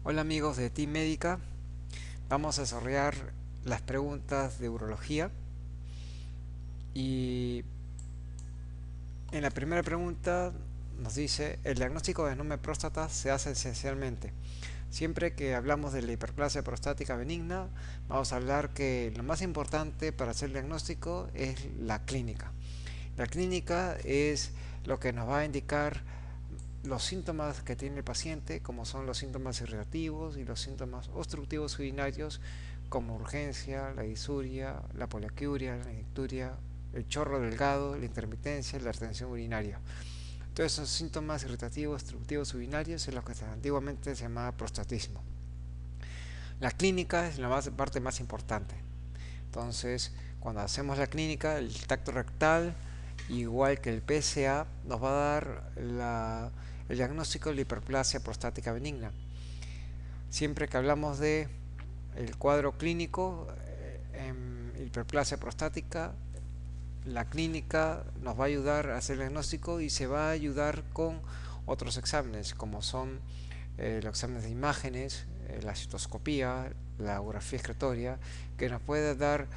Hola amigos de Team Médica, vamos a desarrollar las preguntas de urología y en la primera pregunta nos dice: el diagnóstico de adenoma de próstata se hace esencialmente. Siempre que hablamos de la hiperplasia prostática benigna, vamos a hablar que lo más importante para hacer el diagnóstico es la clínica. La clínica es lo que nos va a indicar los síntomas que tiene el paciente, como son los síntomas irritativos y los síntomas obstructivos urinarios, como urgencia, la disuria, la poliaquiuria, la nicturia, el chorro delgado, la intermitencia y la retención urinaria. Todos esos síntomas irritativos, obstructivos urinarios es lo que antiguamente se llamaba prostatismo. La clínica es la parte más importante. Entonces, cuando hacemos la clínica, el tacto rectal, igual que el PSA, nos va a dar el diagnóstico de la hiperplasia prostática benigna. Siempre que hablamos de el cuadro clínico en hiperplasia prostática, la clínica nos va a ayudar a hacer el diagnóstico y se va a ayudar con otros exámenes, como son los exámenes de imágenes, la citoscopía, la ecografía excretoria, que nos puede dar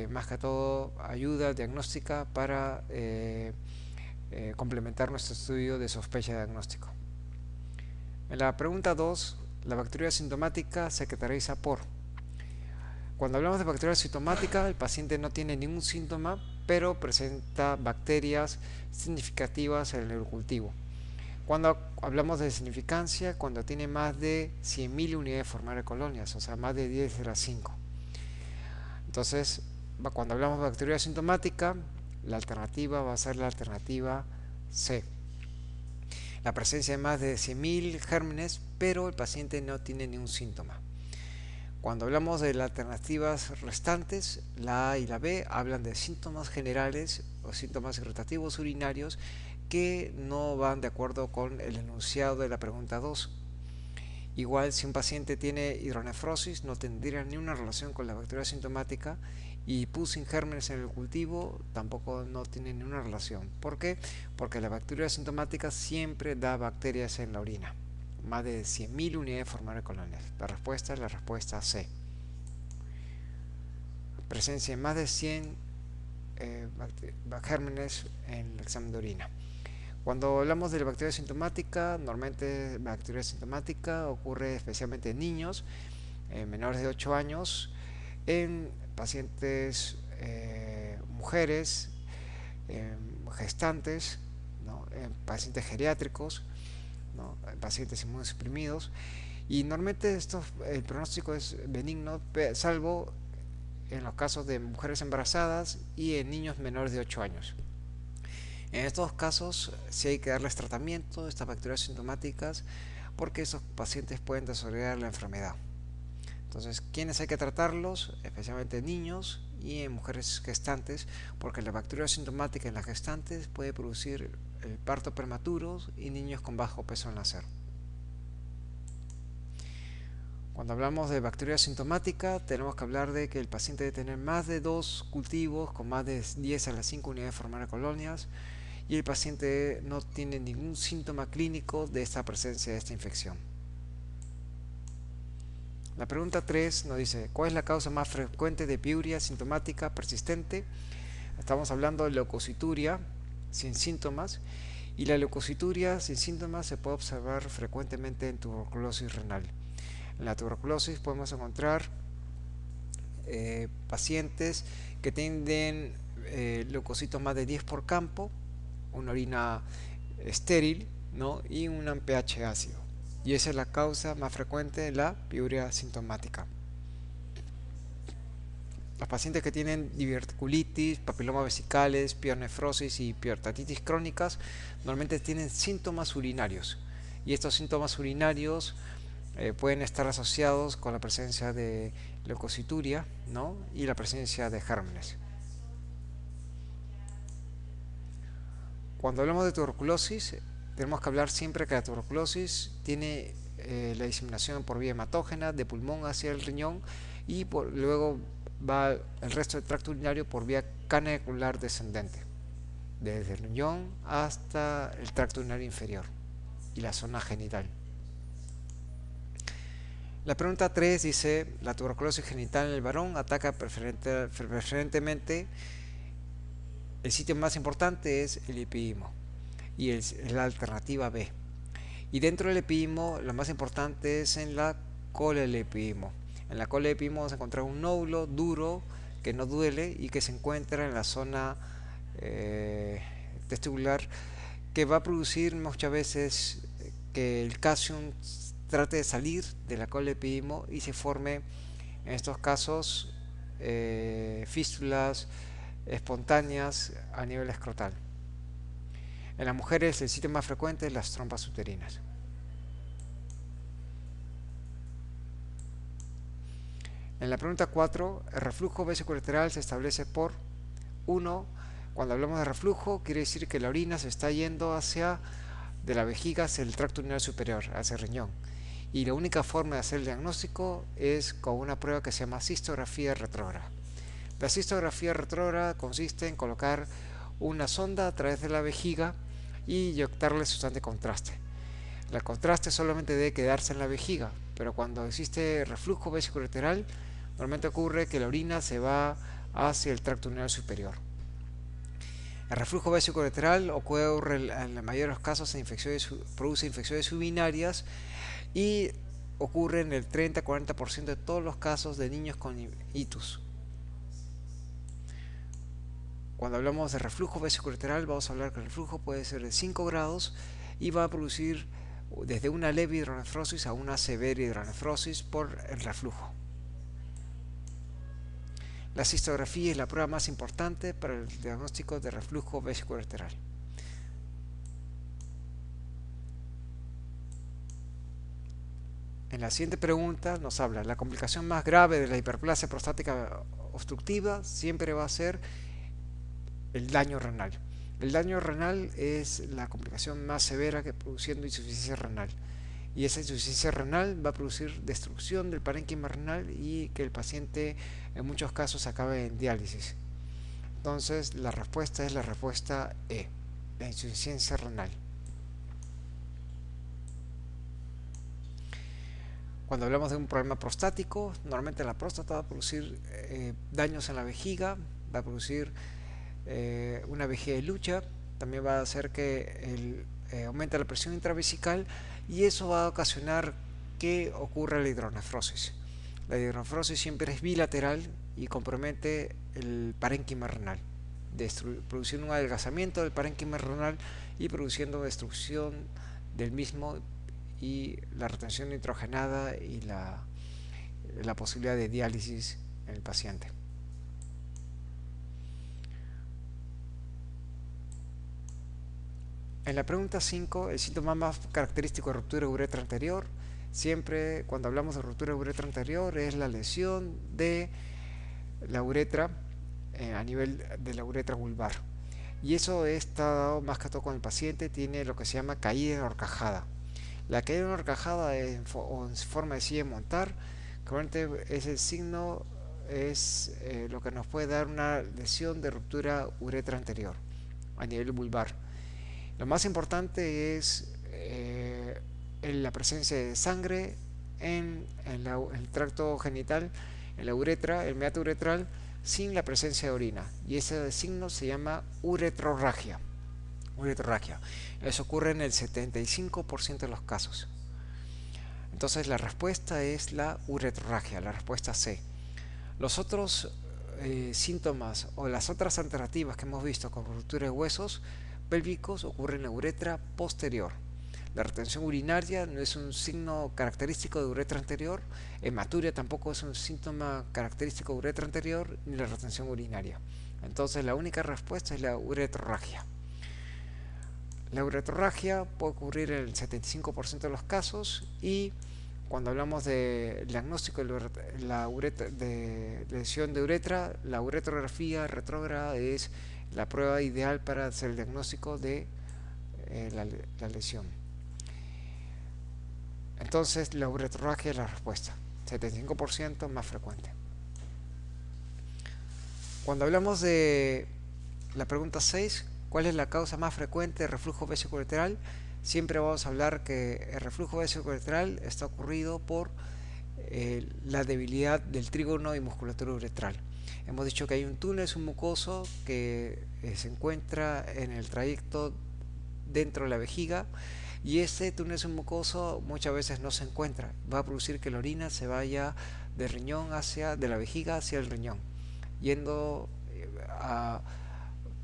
más que todo ayuda diagnóstica para complementar nuestro estudio de sospecha diagnóstico. En la pregunta 2, la bacteria sintomática se caracteriza por: cuando hablamos de bacteria sintomática, el paciente no tiene ningún síntoma, pero presenta bacterias significativas en el urocultivo. Cuando hablamos de significancia, cuando tiene más de 100.000 unidades formales de colonias, o sea, más de 10 de las 5. Entonces, cuando hablamos de bacteria sintomática, la alternativa va a ser la alternativa C. La presencia de más de 100.000 gérmenes, pero el paciente no tiene ningún síntoma. Cuando hablamos de las alternativas restantes, la A y la B hablan de síntomas generales o síntomas irritativos urinarios que no van de acuerdo con el enunciado de la pregunta 2. Igual, si un paciente tiene hidronefrosis, no tendría ni una relación con la bacteria sintomática, y pus sin gérmenes en el cultivo tampoco no tiene ninguna relación. ¿Por qué? Porque la bacteria sintomática siempre da bacterias en la orina. Más de 100.000 unidades formales de colonias. La respuesta es la respuesta C. Presencia de más de 100 gérmenes en el examen de orina. Cuando hablamos de la bacteria sintomática, normalmente la bacteria sintomática ocurre especialmente en niños menores de 8 años, en pacientes mujeres, gestantes, ¿no?, en pacientes geriátricos, ¿no?, en pacientes inmunosuprimidos, y normalmente el pronóstico es benigno, salvo en los casos de mujeres embarazadas y en niños menores de 8 años. En estos casos sí hay que darles tratamiento de estas bacterias sintomáticas, porque esos pacientes pueden desarrollar la enfermedad. Entonces, ¿quiénes hay que tratarlos? Especialmente en niños y en mujeres gestantes, porque la bacteria sintomática en las gestantes puede producir el parto prematuro y niños con bajo peso al nacer. Cuando hablamos de bacteria sintomática, tenemos que hablar de que el paciente debe tener más de 2 cultivos con más de 10 a las 5 unidades formales de colonias, y el paciente no tiene ningún síntoma clínico de esta presencia de esta infección. La pregunta 3 nos dice: ¿cuál es la causa más frecuente de piuria sintomática persistente? Estamos hablando de leucocituria sin síntomas, y la leucocituria sin síntomas se puede observar frecuentemente en tuberculosis renal. En la tuberculosis podemos encontrar pacientes que tienen leucocitos más de 10 por campo, una orina estéril, ¿no?, y un pH ácido. Y esa es la causa más frecuente de la piuria sintomática. Los pacientes que tienen diverticulitis, papilomas vesicales, pielonefrosis y piortatitis crónicas normalmente tienen síntomas urinarios. Y estos síntomas urinarios pueden estar asociados con la presencia de leucocituria, ¿no?, y la presencia de gérmenes. Cuando hablamos de tuberculosis, tenemos que hablar siempre que la tuberculosis tiene la diseminación por vía hematógena de pulmón hacia el riñón, y luego va el resto del tracto urinario por vía canacular descendente, desde el riñón hasta el tracto urinario inferior y la zona genital. La pregunta 3 dice, la tuberculosis genital en el varón ataca preferentemente, el sitio más importante es el epidimo y es la alternativa B. Y dentro del epidimo, lo más importante es en la cola del epidimo. En la cola del epidimo vamos a encontrar un nódulo duro que no duele y que se encuentra en la zona testicular, que va a producir muchas veces que el calcium trate de salir de la cola del epidimo y se forme en estos casos fístulas espontáneas a nivel escrotal. En las mujeres el sitio más frecuente es las trompas uterinas. En la pregunta 4, el reflujo vesicolateral se establece por 1. Cuando hablamos de reflujo, quiere decir que la orina se está yendo hacia de la vejiga hacia el tracto urinario superior, hacia el riñón. Y la única forma de hacer el diagnóstico es con una prueba que se llama cistografía retrógrada. La cistografía retrógrada consiste en colocar una sonda a través de la vejiga y inyectarle sustancia de contraste. El contraste solamente debe quedarse en la vejiga, pero cuando existe reflujo vesicolateral, normalmente ocurre que la orina se va hacia el tracto urinario superior. El reflujo vesicolateral ocurre en los mayores casos en produce infecciones urinarias y ocurre en el 30-40% de todos los casos de niños con itus. Cuando hablamos de reflujo vesicolateral, vamos a hablar que el reflujo puede ser de 5 grados y va a producir desde una leve hidronefrosis a una severa hidronefrosis por el reflujo. La cistografía es la prueba más importante para el diagnóstico de reflujo vesicolateral. En la siguiente pregunta nos habla, la complicación más grave de la hiperplasia prostática obstructiva siempre va a ser el daño renal. El daño renal es la complicación más severa que produciendo insuficiencia renal. Y esa insuficiencia renal va a producir destrucción del parénquima renal y que el paciente en muchos casos acabe en diálisis. Entonces la respuesta es la respuesta E, la insuficiencia renal. Cuando hablamos de un problema prostático, normalmente la próstata va a producir daños en la vejiga, va a producir una vejiga de lucha, también va a hacer que aumente la presión intravesical y eso va a ocasionar que ocurra la hidronefrosis. La hidronefrosis siempre es bilateral y compromete el parénquima renal, produciendo un adelgazamiento del parénquima renal y produciendo destrucción del mismo y la retención nitrogenada y la posibilidad de diálisis en el paciente. En la pregunta 5, el síntoma más característico de ruptura de uretra anterior, siempre cuando hablamos de ruptura de uretra anterior es la lesión de la uretra a nivel de la uretra vulvar. Y eso está dado más que todo cuando el paciente tiene lo que se llama caída en horcajada. La caída en horcajada en forma de silla de montar, normalmente ese signo es lo que nos puede dar una lesión de ruptura uretra anterior a nivel vulvar. Lo más importante es la presencia de sangre en el tracto genital, en la uretra, el meato uretral, sin la presencia de orina. Y ese signo se llama uretrorragia. Eso ocurre en el 75% de los casos. Entonces la respuesta es la uretrorragia, la respuesta C. Los otros síntomas o las otras alternativas que hemos visto con ruptura de huesos pélvicos ocurren en la uretra posterior. La retención urinaria no es un signo característico de uretra anterior, hematuria tampoco es un síntoma característico de uretra anterior, ni la retención urinaria. Entonces la única respuesta es la uretrorragia. La uretrorragia puede ocurrir en el 75% de los casos y cuando hablamos de diagnóstico de lesión de uretra, la uretrografía retrógrada es la prueba ideal para hacer el diagnóstico de la lesión. Entonces la uretrorragia es la respuesta, 75% más frecuente. Cuando hablamos de la pregunta 6, ¿cuál es la causa más frecuente de reflujo vesicolateral? Siempre vamos a hablar que el reflujo vesicolateral está ocurrido por la debilidad del trígono y musculatura uretral. Hemos dicho que hay un túnel submucoso que se encuentra en el trayecto dentro de la vejiga, y ese túnel submucoso muchas veces no se encuentra. Va a producir que la orina se vaya de la vejiga hacia el riñón, yendo a,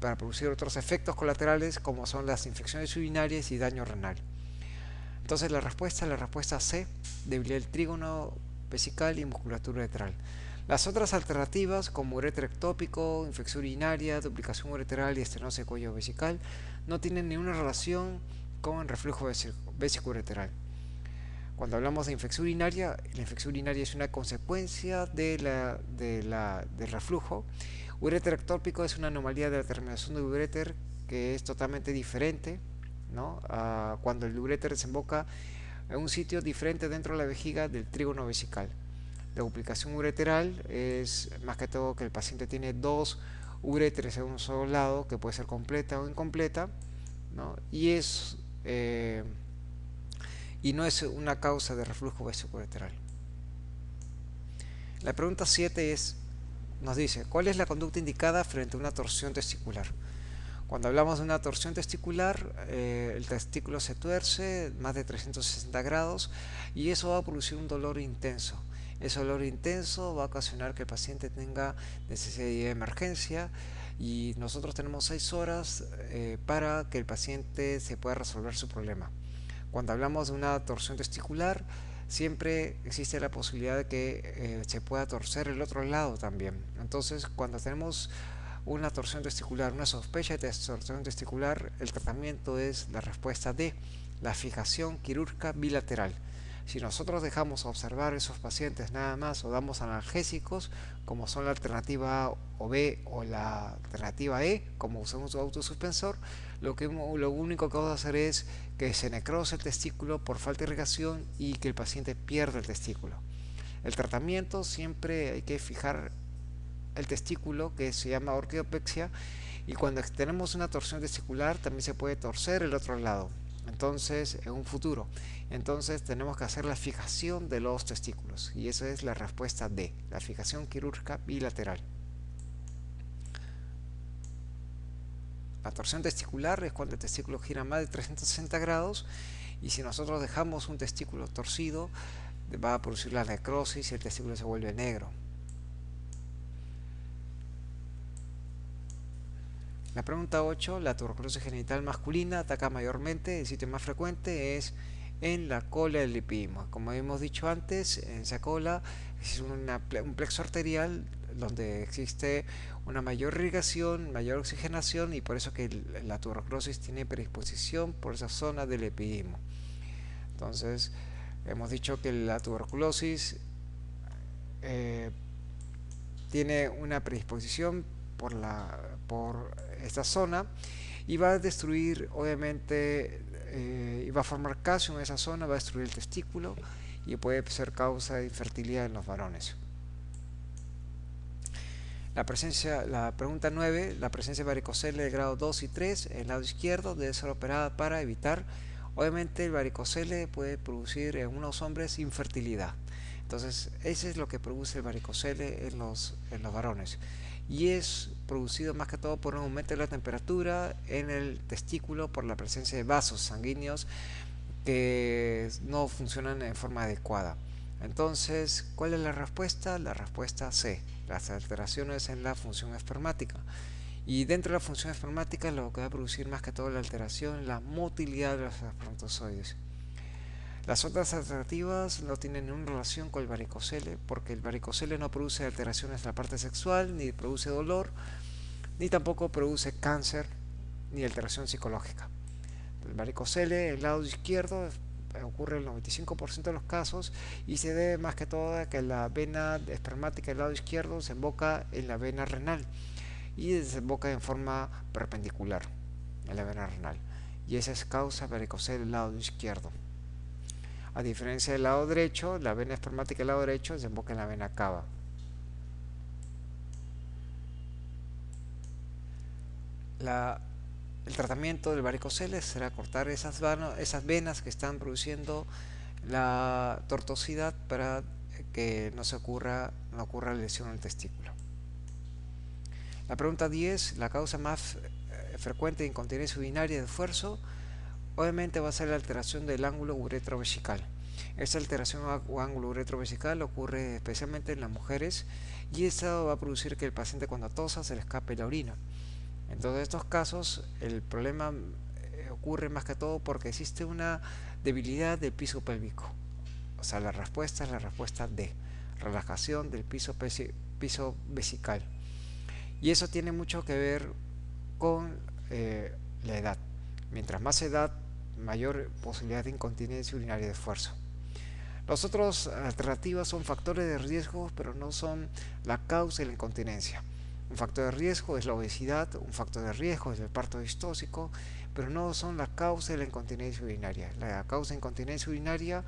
para producir otros efectos colaterales como son las infecciones urinarias y daño renal. Entonces la respuesta C, debilidad del trígono vesical y musculatura uretral. Las otras alternativas, como ureter ectópico, infección urinaria, duplicación ureteral y estenosis de cuello vesical, no tienen ninguna relación con el reflujo vesico-ureteral. Cuando hablamos de infección urinaria, la infección urinaria es una consecuencia del reflujo. Ureter ectópico es una anomalía de la terminación del ureter que es totalmente diferente, ¿no? Cuando el ureter desemboca en un sitio diferente dentro de la vejiga del trígono vesical. La duplicación ureteral es más que todo que el paciente tiene dos uréteres en un solo lado, que puede ser completa o incompleta, ¿no? Y no es una causa de reflujo vesico-ureteral. La pregunta 7 nos dice, ¿cuál es la conducta indicada frente a una torsión testicular? Cuando hablamos de una torsión testicular, el testículo se tuerce más de 360 grados y eso va a producir un dolor intenso. Ese dolor intenso va a ocasionar que el paciente tenga necesidad de emergencia, y nosotros tenemos 6 horas para que el paciente se pueda resolver su problema. Cuando hablamos de una torsión testicular, siempre existe la posibilidad de que se pueda torcer el otro lado también. Entonces, cuando tenemos una torsión testicular, una sospecha de torsión testicular, el tratamiento es la respuesta D, la fijación quirúrgica bilateral. Si nosotros dejamos observar a esos pacientes nada más o damos analgésicos, como son la alternativa A o B o la alternativa E, como usamos un autosuspensor, lo único que vamos a hacer es que se necrose el testículo por falta de irrigación y que el paciente pierda el testículo. El tratamiento siempre hay que fijar el testículo, que se llama orquidopexia, y cuando tenemos una torsión testicular también se puede torcer el otro lado, entonces en un futuro. Entonces tenemos que hacer la fijación de los testículos, y esa es la respuesta D, la fijación quirúrgica bilateral. La torsión testicular es cuando el testículo gira más de 360 grados, y si nosotros dejamos un testículo torcido va a producir la necrosis y el testículo se vuelve negro. La pregunta 8, la tuberculosis genital masculina ataca mayormente, el sitio más frecuente es en la cola del epidema. Como hemos dicho antes, en esa cola es un plexo arterial donde existe una mayor irrigación, mayor oxigenación, y por eso que la tuberculosis tiene predisposición por esa zona del epidema. Entonces, hemos dicho que la tuberculosis tiene una predisposición por esta zona, y va a destruir, obviamente, y va a formar calcio en esa zona, va a destruir el testículo y puede ser causa de infertilidad en los varones. La pregunta 9, la presencia de varicocele de grado 2 y 3 en el lado izquierdo debe ser operada para evitar, obviamente el varicocele puede producir en unos hombres infertilidad. Entonces, ese es lo que produce el varicocele en los varones, y es producido más que todo por un aumento de la temperatura en el testículo por la presencia de vasos sanguíneos que no funcionan en forma adecuada. Entonces, ¿cuál es la respuesta? La respuesta C, las alteraciones en la función espermática. Y dentro de la función espermática lo que va a producir más que todo la alteración en la motilidad de los espermatozoides. Las otras alternativas no tienen ninguna relación con el varicocele, porque el varicocele no produce alteraciones en la parte sexual, ni produce dolor, ni tampoco produce cáncer, ni alteración psicológica. El varicocele, el lado izquierdo, ocurre en el 95% de los casos, y se debe más que todo a que la vena espermática del lado izquierdo desemboca en la vena renal y desemboca en forma perpendicular en la vena renal, y esa es causa varicocele del lado izquierdo. A diferencia del lado derecho, la vena espermática del lado derecho desemboca en la vena cava. El tratamiento del varicocele será cortar esas venas que están produciendo la tortuosidad para que no ocurra lesión en el testículo. La pregunta 10, la causa más frecuente de incontinencia urinaria de esfuerzo, obviamente va a ser la alteración del ángulo uretrovesical. Esta alteración o ángulo uretrovesical ocurre especialmente en las mujeres y esto va a producir que el paciente cuando tosa se le escape la orina. En todos estos casos el problema ocurre más que todo porque existe una debilidad del piso pélvico. O sea, la respuesta es la respuesta D, relajación del piso vesical. Y eso tiene mucho que ver con la edad. Mientras más edad, mayor posibilidad de incontinencia urinaria de esfuerzo. Las otras alternativas son factores de riesgo, pero no son la causa de la incontinencia. Un factor de riesgo es la obesidad, un factor de riesgo es el parto distóxico, pero no son la causa de la incontinencia urinaria. La causa de incontinencia urinaria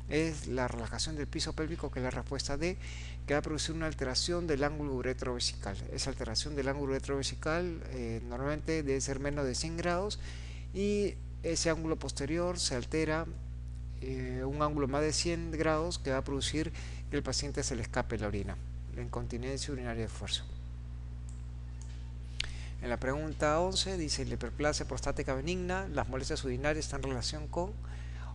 es la relajación del piso pélvico, que es la respuesta D, que va a producir una alteración del ángulo uretrovesical. Esa alteración del ángulo uretrovesical normalmente debe ser menos de 100 grados y ese ángulo posterior se altera un ángulo más de 100 grados que va a producir que el paciente se le escape la orina, la incontinencia urinaria de esfuerzo. En la pregunta 11 dice: la hiperplasia prostática benigna, las molestias urinarias están en relación con...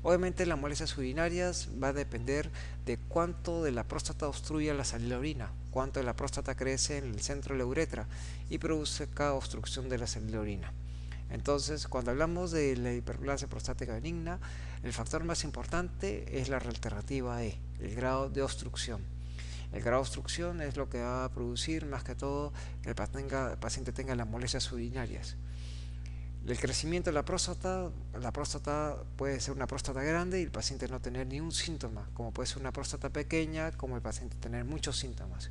Obviamente las molestias urinarias va a depender de cuánto de la próstata obstruye la salida de orina, cuánto de la próstata crece en el centro de la uretra y produce cada obstrucción de la salida de orina. Entonces, cuando hablamos de la hiperplasia prostática benigna, el factor más importante es la alternativa E, el grado de obstrucción. El grado de obstrucción es lo que va a producir más que todo que el paciente tenga las molestias urinarias. El crecimiento de la próstata puede ser una próstata grande y el paciente no tener ningún síntoma, como puede ser una próstata pequeña, como el paciente tener muchos síntomas.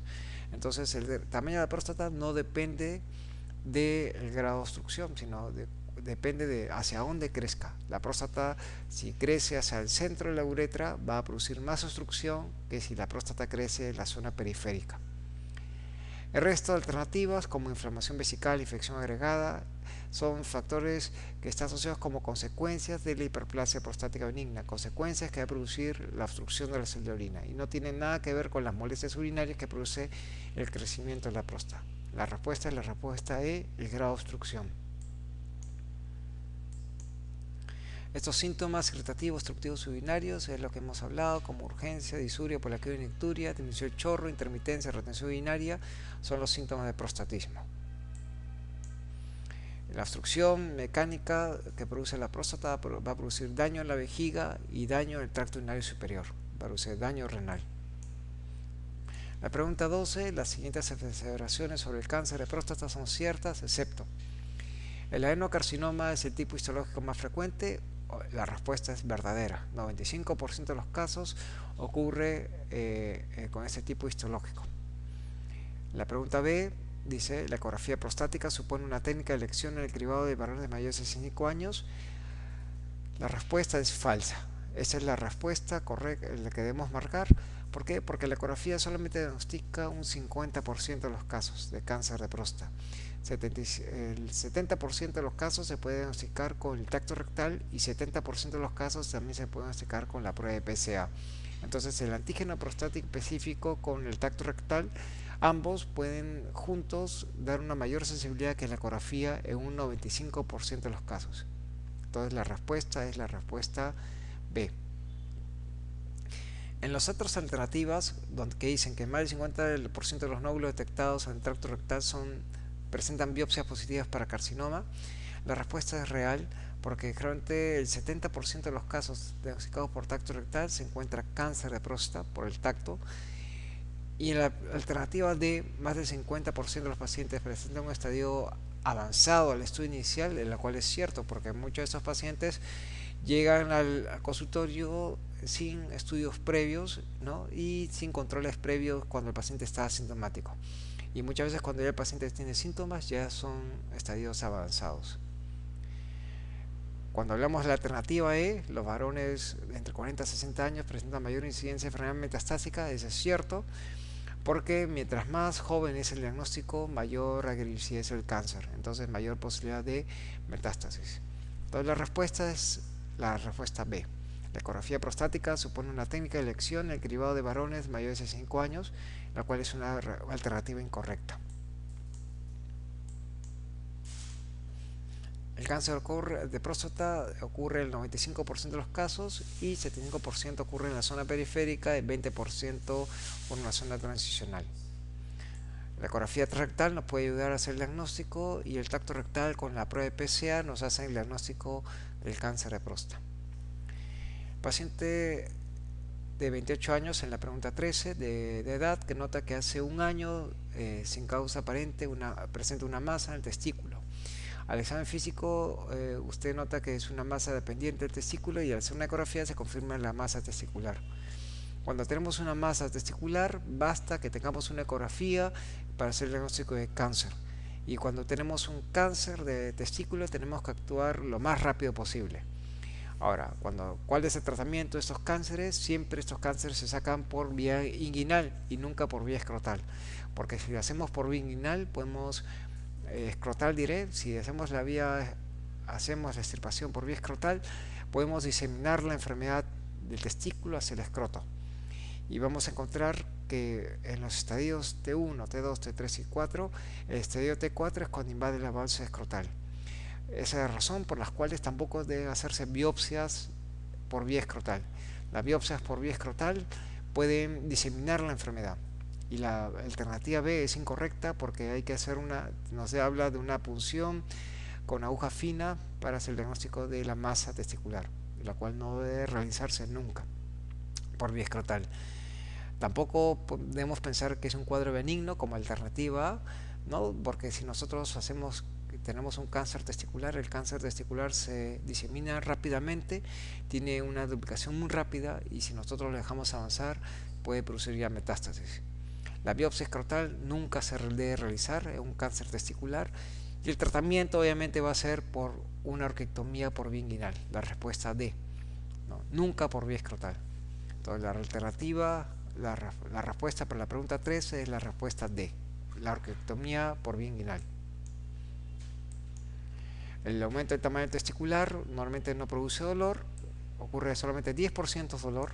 Entonces, el tamaño de la próstata no depende del grado de obstrucción, sino depende de hacia dónde crezca. La próstata, si crece hacia el centro de la uretra, va a producir más obstrucción que si la próstata crece en la zona periférica. El resto de alternativas, como inflamación vesical, infección agregada, son factores que están asociados como consecuencias de la hiperplasia prostática benigna, consecuencias que va a producir la obstrucción de la salida de orina y no tienen nada que ver con las molestias urinarias que produce el crecimiento de la próstata. La respuesta es la respuesta E, el grado de obstrucción. Estos síntomas irritativos obstructivos urinarios es lo que hemos hablado, como urgencia, disuria, poliaquia, icturia, disminución del chorro, intermitencia, retención urinaria, son los síntomas de prostatismo. La obstrucción mecánica que produce la próstata va a producir daño en la vejiga y daño en el tracto urinario superior, va a producir daño renal. La pregunta 12, las siguientes aseveraciones sobre el cáncer de próstata son ciertas, excepto: el adenocarcinoma es el tipo histológico más frecuente. La respuesta es verdadera. 95% de los casos ocurre con este tipo histológico. La pregunta B dice: la ecografía prostática supone una técnica de elección en el cribado de varones mayores de 65 años. La respuesta es falsa. Esa es la respuesta correcta, la que debemos marcar. ¿Por qué? Porque la ecografía solamente diagnostica un 50% de los casos de cáncer de próstata. El 70% de los casos se puede diagnosticar con el tacto rectal y 70% de los casos también se puede diagnosticar con la prueba de PSA. Entonces, el antígeno prostático específico con el tacto rectal, ambos pueden juntos dar una mayor sensibilidad que la ecografía en un 95% de los casos. Entonces, la respuesta es la respuesta B. En las otras alternativas, que dicen que más del 50% de los nódulos detectados en el tracto rectal presentan biopsias positivas para carcinoma, la respuesta es real, porque realmente el 70% de los casos diagnosticados por tacto rectal se encuentra cáncer de próstata por el tacto, y en la alternativa de más del 50% de los pacientes presentan un estadio avanzado al estudio inicial, en la cual es cierto, porque muchos de esos pacientes llegan al consultorio sin estudios previos, ¿no? Y sin controles previos cuando el paciente está asintomático. Y muchas veces cuando ya el paciente tiene síntomas ya son estadios avanzados. Cuando hablamos de la alternativa E, los varones de entre 40 y 60 años presentan mayor incidencia de enfermedad metastásica. Eso es cierto, porque mientras más joven es el diagnóstico, mayor agresividad es el cáncer, entonces mayor posibilidad de metástasis. Entonces la respuesta es la respuesta B. La ecografía prostática supone una técnica de elección en el cribado de varones mayores de 5 años, la cual es una alternativa incorrecta. El cáncer de próstata ocurre en el 95% de los casos y 75% ocurre en la zona periférica y 20% por una zona transicional. La ecografía rectal nos puede ayudar a hacer el diagnóstico y el tacto rectal con la prueba de PSA nos hace el diagnóstico del cáncer de próstata. Paciente de 28 años en la pregunta 13 de edad que nota que hace un año sin causa aparente presenta una masa en el testículo. Al examen físico usted nota que es una masa dependiente del testículo y al hacer una ecografía se confirma la masa testicular. Cuando tenemos una masa testicular basta que tengamos una ecografía para hacer el diagnóstico de cáncer. Y cuando tenemos un cáncer de testículo tenemos que actuar lo más rápido posible. Ahora, ¿cuál es el tratamiento de estos cánceres? Siempre estos cánceres se sacan por vía inguinal y nunca por vía escrotal. Porque si lo hacemos por vía inguinal podemos escrotal diré, si hacemos la extirpación por vía escrotal, podemos diseminar la enfermedad del testículo hacia el escroto. Y vamos a encontrar que en los estadios T1, T2, T3 y 4, el estadio T4 es cuando invade la válvula escrotal. Esa es la razón por la cual tampoco debe hacerse biopsias por vía escrotal. Las biopsias por vía escrotal pueden diseminar la enfermedad. Y la alternativa B es incorrecta porque hay que hacer nos habla de una punción con aguja fina para hacer el diagnóstico de la masa testicular, la cual no debe realizarse nunca por vía escrotal. Tampoco podemos pensar que es un cuadro benigno como alternativa, ¿no? Porque si nosotros tenemos un cáncer testicular, el cáncer testicular se disemina rápidamente, tiene una duplicación muy rápida y si nosotros lo dejamos avanzar puede producir ya metástasis. La biopsia escrotal nunca se debe realizar en un cáncer testicular y el tratamiento obviamente va a ser por una orquiectomía por vía inguinal, la respuesta D, ¿no? Nunca por vía escrotal. Entonces la alternativa, la respuesta para la pregunta 13 es la respuesta D, la orquiectomía por vía inguinal. El aumento del tamaño testicular normalmente no produce dolor, ocurre solamente 10% dolor.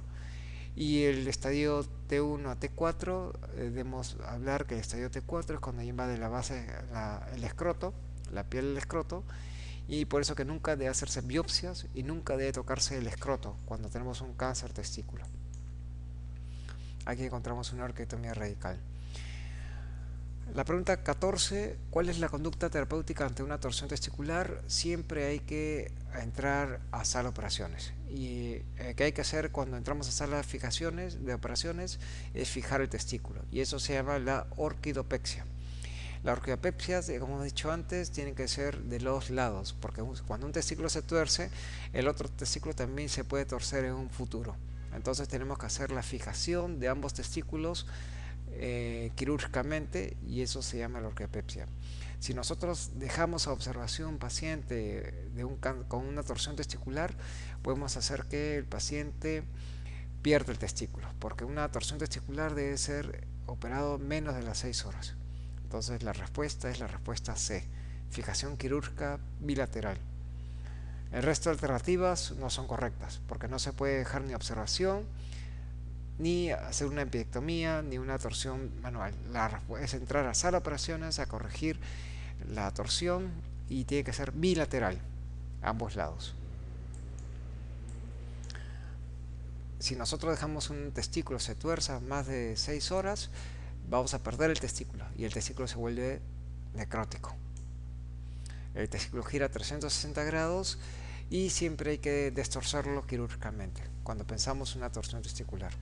Y el estadio T1 a T4, debemos hablar que el estadio T4 es cuando invade la base, el escroto, la piel del escroto, y por eso que nunca debe hacerse biopsias y nunca debe tocarse el escroto cuando tenemos un cáncer testículo. Aquí encontramos una orquiectomía radical. La pregunta 14, ¿cuál es la conducta terapéutica ante una torsión testicular? Siempre hay que entrar a sala de operaciones. Y ¿qué hay que hacer cuando entramos a sala de operaciones? Es fijar el testículo. Y eso se llama la orquidopexia. La orquidopexia, como hemos dicho antes, tiene que ser de los lados, porque cuando un testículo se tuerce, el otro testículo también se puede torcer en un futuro. Entonces tenemos que hacer la fijación de ambos testículos quirúrgicamente y eso se llama la orquiopepsia. Si nosotros dejamos a observación un paciente con una torsión testicular, podemos hacer que el paciente pierda el testículo, porque una torsión testicular debe ser operado menos de las 6 horas. Entonces la respuesta es la respuesta C, fijación quirúrgica bilateral. El resto de alternativas no son correctas, porque no se puede dejar ni observación, ni hacer una empidectomía, ni una torsión manual. Es entrar a sala de operaciones a corregir la torsión y tiene que ser bilateral, a ambos lados. Si nosotros dejamos un testículo se tuerza más de 6 horas, vamos a perder el testículo y el testículo se vuelve necrótico. El testículo gira 360 grados y siempre hay que destorcerlo quirúrgicamente cuando pensamos en una torsión testicular.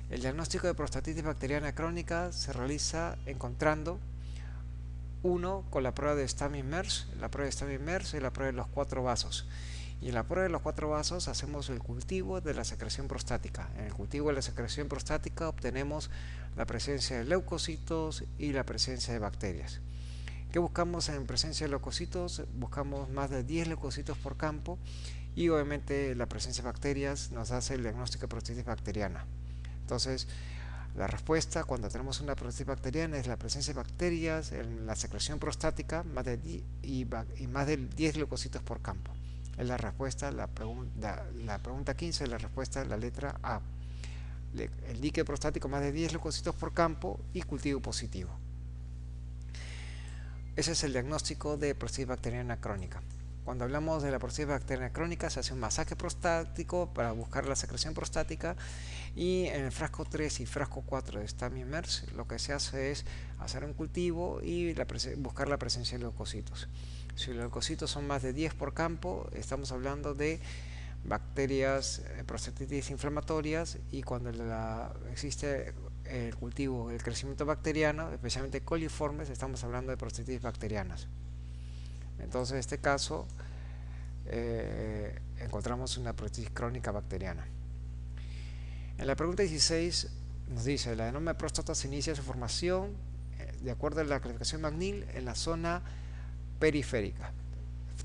El diagnóstico de prostatitis bacteriana crónica se realiza encontrando con la prueba de Stammer-Mers. La prueba de Stammer-Mers es la prueba de los 4 vasos. Y en la prueba de los 4 vasos hacemos el cultivo de la secreción prostática. En el cultivo de la secreción prostática obtenemos la presencia de leucocitos y la presencia de bacterias. ¿Qué buscamos en presencia de leucocitos? Buscamos más de 10 leucocitos por campo y obviamente la presencia de bacterias nos hace el diagnóstico de prostatitis bacteriana. Entonces, la respuesta cuando tenemos una prostatitis bacteriana es la presencia de bacterias en la secreción prostática y más de 10 leucocitos por campo. Es la respuesta, la pregunta 15, la respuesta es la letra A. El líquido prostático más de 10 leucocitos por campo y cultivo positivo. Ese es el diagnóstico de prostatitis bacteriana crónica. Cuando hablamos de la prostatitis bacteriana crónica, se hace un masaje prostático para buscar la secreción prostática, y en el frasco 3 y frasco 4 de Stamimers lo que se hace es hacer un cultivo y buscar la presencia de leucocitos. Si los leucocitos son más de 10 por campo, estamos hablando de bacterias prostatitis inflamatorias, y cuando existe el cultivo, el crecimiento bacteriano, especialmente coliformes, estamos hablando de prostatitis bacterianas. Entonces, en este caso, encontramos una prostatitis crónica bacteriana. En la pregunta 16 nos dice: el adenoma de próstata se inicia su formación de acuerdo a la clasificación McNeil en la zona periférica,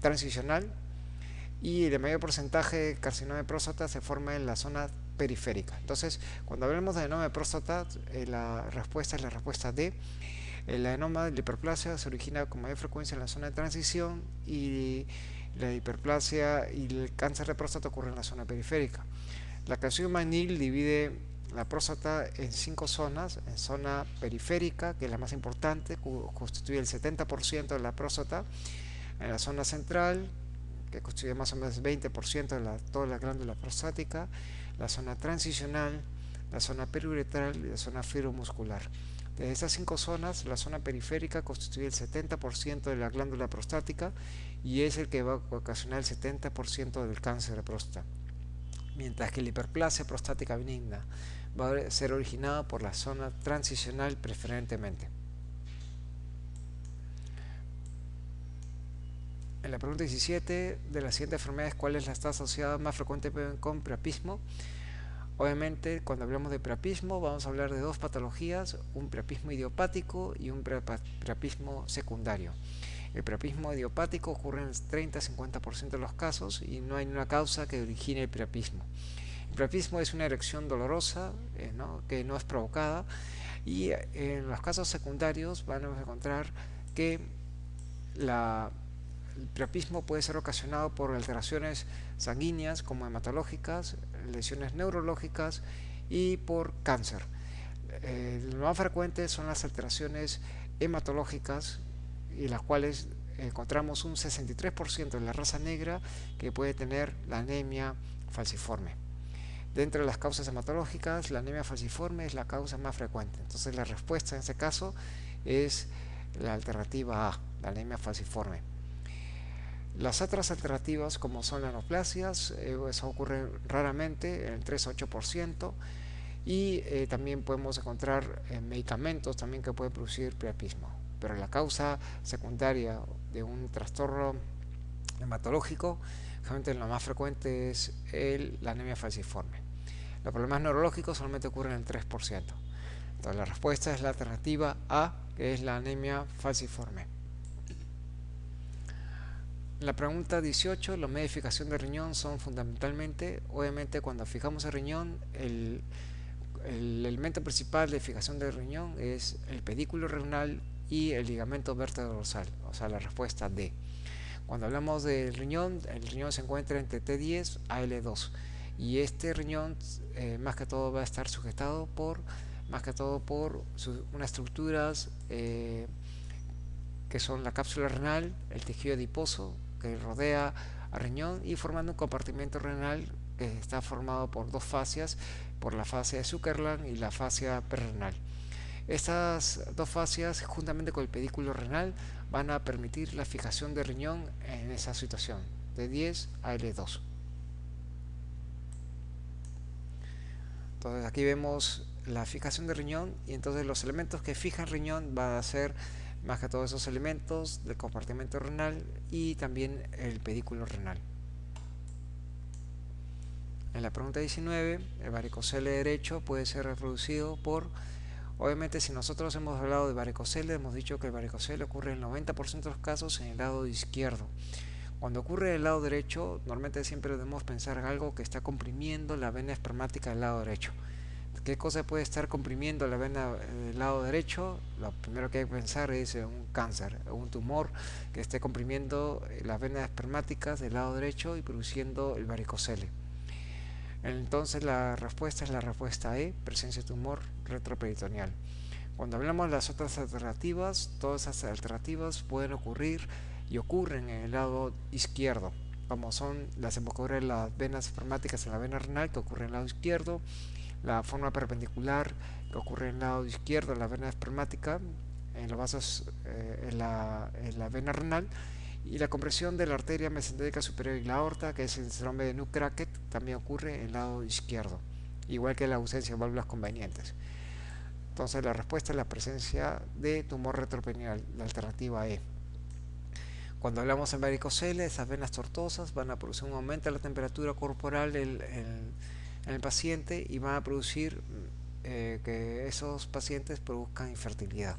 transicional, y el mayor porcentaje de carcinoma de próstata se forma en la zona periférica. Entonces, cuando hablamos de adenoma de próstata, la respuesta es la respuesta D. El adenoma de la hiperplasia se origina con mayor frecuencia en la zona de transición, y la hiperplasia y el cáncer de próstata ocurren en la zona periférica. La clasificación McNeil divide la próstata en 5 zonas: en zona periférica, que es la más importante, constituye el 70% de la próstata; en la zona central, que constituye más o menos 20% de toda la glándula prostática; la zona transicional, la zona periuretral y la zona fibromuscular. De estas 5 zonas, la zona periférica constituye el 70% de la glándula prostática y es el que va a ocasionar el 70% del cáncer de próstata, mientras que la hiperplasia prostática benigna va a ser originada por la zona transicional preferentemente. En la pregunta 17, de las siguientes enfermedades, ¿cuál es la está asociada más frecuentemente con priapismo? Obviamente, cuando hablamos de priapismo, vamos a hablar de dos patologías: un priapismo idiopático y un priapismo secundario. El priapismo idiopático ocurre en el 30-50% de los casos y no hay una causa que origine el priapismo. El priapismo es una erección dolorosa, que no es provocada, y en los casos secundarios van a encontrar que el priapismo puede ser ocasionado por alteraciones sanguíneas como hematológicas, lesiones neurológicas y por cáncer. Lo más frecuente son las alteraciones hematológicas, y las cuales encontramos un 63% en la raza negra que puede tener la anemia falciforme. Dentro de las causas hematológicas, la anemia falciforme es la causa más frecuente. Entonces, la respuesta en este caso es la alternativa A, la anemia falciforme. Las otras alternativas, como son las neoplasias, eso ocurre raramente, en el 3-8%, y también podemos encontrar medicamentos también que pueden producir priapismo. Pero la causa secundaria de un trastorno hematológico, generalmente lo más frecuente es la anemia falciforme. Los problemas neurológicos solamente ocurren en el 3%. Entonces, la respuesta es la alternativa A, que es la anemia falciforme. En la pregunta 18, los medios de fijación de riñón son fundamentalmente, obviamente, cuando fijamos el riñón, el elemento principal de fijación del riñón es el pedículo renal y el ligamento vértebro-dorsal, o sea, la respuesta D. Cuando hablamos del riñón, el riñón se encuentra entre T10 a L2, y este riñón más que todo va a estar sujetado por unas estructuras que son la cápsula renal, el tejido adiposo que rodea al riñón, y formando un compartimento renal que está formado por dos fascias, por la fascia de Sutherland y la fascia perrenal. Estas dos fascias, juntamente con el pedículo renal, van a permitir la fijación del riñón en esa situación, de 10 a L2. Entonces, aquí vemos la fijación del riñón, y entonces los elementos que fijan el riñón van a ser más que todos esos elementos del compartimento renal y también el pedículo renal. En la pregunta 19, el varicocele derecho puede ser reproducido por... Obviamente, si nosotros hemos hablado de varicocele, hemos dicho que el varicocele ocurre en el 90% de los casos en el lado izquierdo. Cuando ocurre en el lado derecho, normalmente siempre debemos pensar en algo que está comprimiendo la vena espermática del lado derecho. ¿Qué cosa puede estar comprimiendo la vena del lado derecho? Lo primero que hay que pensar es un cáncer, un tumor que esté comprimiendo las venas espermáticas del lado derecho y produciendo el varicocele. Entonces la respuesta es la respuesta E, presencia de tumor retroperitoneal. Cuando hablamos de las otras alternativas, todas esas alternativas pueden ocurrir y ocurren en el lado izquierdo, como son la desembocadura de las venas espermáticas en la vena renal, que ocurre en el lado izquierdo, la forma perpendicular que ocurre en el lado izquierdo de la vena espermática, en los vasos, en la vena renal, y la compresión de la arteria mesentérica superior y la aorta, que es el síndrome de Nutt-Cracket, también ocurre en el lado izquierdo, igual que la ausencia de válvulas convenientes. Entonces la respuesta es la presencia de tumor retroperitoneal, la alternativa E. Cuando hablamos en varicocele, esas venas tortuosas van a producir un aumento de la temperatura corporal en el paciente y van a producir que esos pacientes produzcan infertilidad.